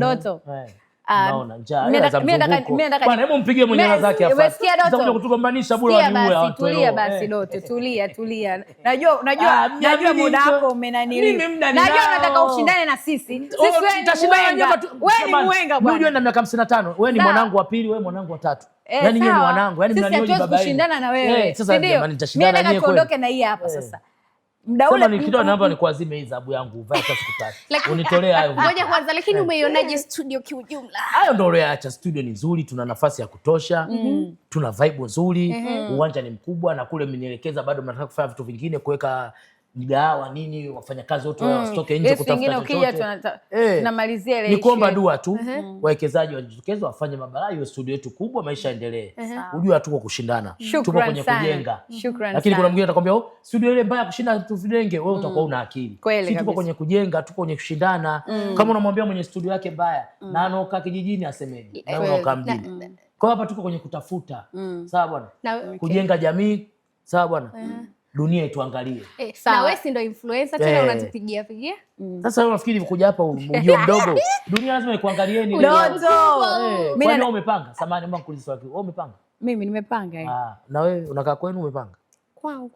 Doto. Naona njaa ila za mzunguko. Bwana hebu mpigie mwenye hela zake hapa. Sitakuja kutugombanisha bure waniue watu. Tulia basi Doto, tulia. Najua muda wako umenanili. Najua unataka ushindane na sisi. Sisi wewe ni mwenga bwana. Unajua na miaka 55. Wewe ni mwanangu wa pili, wewe mwanangu wa tatu. Yaani nyinyi ni wanangu, yaani mnanioni baba yenu. Sisi kushindana na wewe. Sasa jamani nitashindana na nyinyi kweli. Tuondoke na hii hapa sasa. Muda ule nikidoa naomba nikuazime hii zabu yangu uvae hata siku tatu. Unitolee hayo. Ngoja kwanza, lakini umeionaje studio kiujumla? Hayo ndio uliacha. Studio ni nzuri, tuna nafasi ya kutosha, tuna vibe nzuri, uwanja ni mkubwa na kule mmenielekeza bado mnataka kufanya vitu vingine, kuweka mgahawa nini, wafanyakazi wote wasitoke nje kutafuta chochote. Tunamalizia ile. Ni kuomba dua tu, wawekezaji wajitokeze wafanye mabalaa, hiyo studio yetu kubwa, maisha yaendelee. Unajua tuko kushindana, tuko kwenye kujenga. Lakini kuna mwingine atakwambia studio ile mbaya kushinda tuvijenge, wewe utakuwa una akili. Sisi tuko kwenye kujenga, tuko kwenye kushindana. Kama unamwambia mwenye studio yake mbaya na anaokaa kijijini asemeje? Na unaokaa mjini. Kwa hapa tuko kwenye kutafuta. Sawa bwana? Kujenga jamii, sawa bwana? Dunia ituangalie. Na wewe si ndio influencer tena unatupigia pigia? Sasa wewe unafikiri kuja hapa ujio mdogo? Dunia lazima ikuangalieni. Doto. Mimi na umepanga? Samahani mbona kuuliza swali. Wewe umepanga? Mimi nimepanga. Na wewe unakaa kwenu umepanga? Kwangu.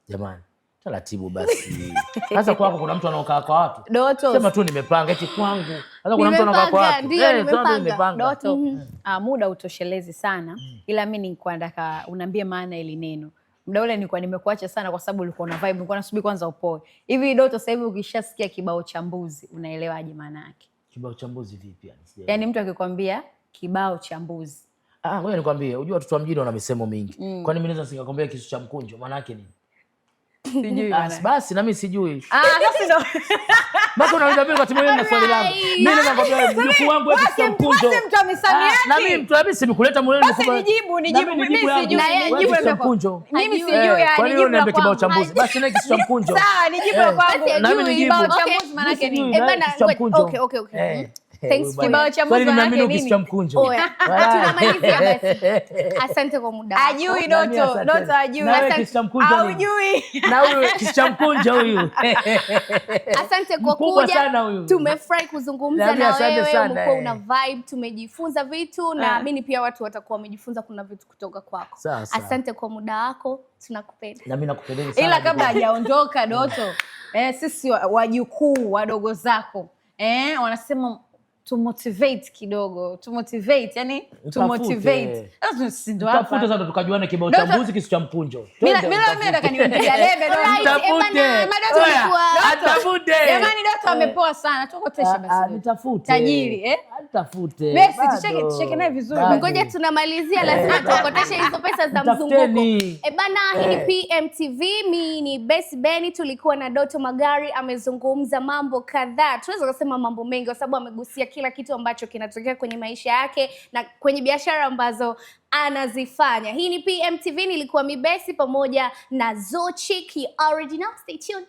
Jamani. Taratibu basi. Sasa kwako kuna mtu anaokaa kwa watu? Doto. Sema tu nimepanga eti kwangu. Sasa kuna mtu anaokaa kwa watu? Ndio nimepanga. Doto. Muda utoshelezi sana. Ila mimi nilikuwa nataka uniambie maana ile neno. Muda ule nilikuwa nimekuacha sana kwa sababu ulikuwa na vibe, nilikuwa nasubiri kwanza upoe. Hivi Doto, sasa hivi ukishasikia kibao cha mbuzi unaelewaje maana yake? Kibao cha mbuzi vipi yani? Yaani mtu akikwambia kibao cha mbuzi. Ngoja nikwambie, unajua watoto wa mjini wana misemo mingi. Kwani mimi naweza singakwambia kisu cha mkunjo maana yake nini? Sijui. Basi na mimi sijui. Sasa ndio. Basi unauliza mimi wakati mwingine na swali langu. Mimi naweza kwambia mjukuu wangu kisu cha mkunjo. Basi mtu amesamiati. Na mimi mtu mimi simekuleta mwenyewe nikubwa. Basi nijibu mimi sijui. Na yeye jibu cha mkunjo. Mimi sijui yani. Kwa nini unaniambia kibao cha mbuzi? Basi na kisu cha mkunjo. Sawa, nijibu kwangu. Na mimi nijibu kibao cha mbuzi maana yake nini? Okay. Thanks. Kibao cha mbuzi maana yake nini? Kisu cha mkunjo. Tunamalizia basi. Asante kwa muda wako. Ajui Doto. Doto ajui. Na kisu cha mkunjo. Hujui. Na huyo kisu cha mkunjo huyu. Asante kwa kuja. Tumefurahi kuzungumza na wewe. Umekuwa una vibe, tumejifunza vitu na naamini pia watu watakuwa wamejifunza kuna vitu kutoka kwako. Asante kwa muda wako. Tunakupenda. Na mimi nakupenda sana. Ila kabla hajaondoka Doto, sisi wajukuu wadogo zako wanasema to motivate kidogo, to motivate yani to motivate. Sasa ndio hapa. Tafute sasa tukajuane kibao cha mbuzi kisu cha mkunjo. Mimi nataka niongea lebe Atafute. Jamani Doto amepoa sana. Tukoteshe basi. Nitafute. Tajiri Atafute. Basi tucheke naye vizuri. Ngoja tunamalizia, lazima tukoteshe hizo pesa za mzunguko. Bana, hii ni PMTV, mimi ni Best Benny, tulikuwa na Doto Magari, amezungumza mambo kadhaa. Tunaweza kusema mambo mengi kwa sababu amegusia kila kitu ambacho kinatokea kwenye maisha yake na kwenye biashara ambazo anazifanya. Hii ni PMTV, nilikuwa Mibesi pamoja na Zochi Ki Original. Stay tuned.